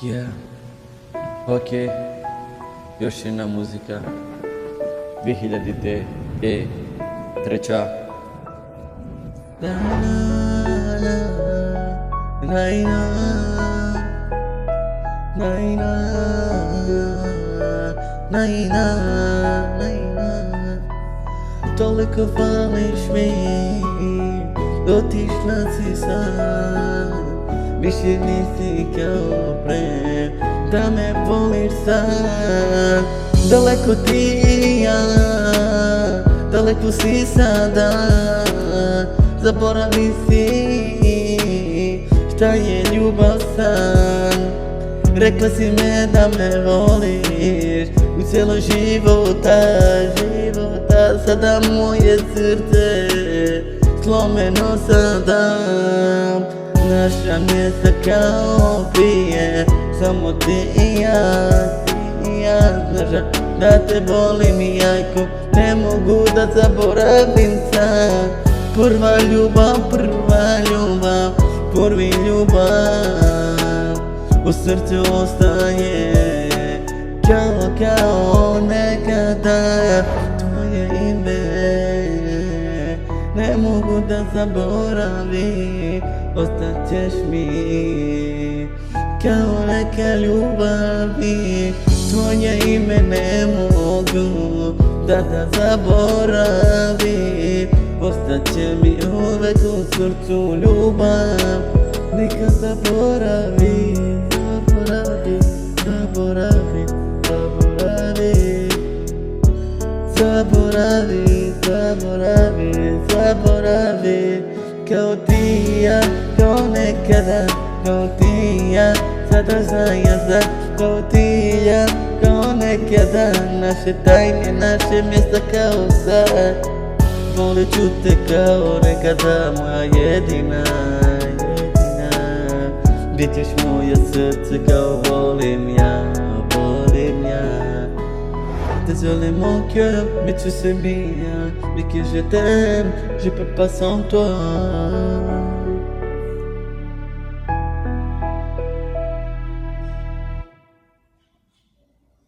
Yeah, ok, još jedna muzika 2003. Toliko voliš mi, otišla si sad. Više nisi kao pre, da me voliš sad. Daleko ti i ja, daleko si sada. Zaboravi si šta je ljubav san. Rekla si me da me voliš u cijelo života. Sada moje srce slomeno sada. Naša mjesta kao prije, samo ti i ja. Znaš da te volim i jako ne mogu da zaboravim sad. Prva ljubav, prvi ljubav u srcu ostaje kao nekada. Tvoje ime ne mogu da zaboravim, ostat ćeš mi kao neka ljubavi. Tvoje ime ne mogu da zaboravim, ostat će mi uvek u srcu ljubav. Nikad zaboravi. Kao ti i ja, kao nekada. Kao ti i ja, sada zajedno. Kao ti i ja, kao nekada. Naše tajne, naše mjesta kao sad. Volit ću te kao nekada, moja jedina. Bit ćeš moje srce kao volim ja. Désolé mon cœur, mais tu sais bien, mais que je t'aime, je peux pas sans toi.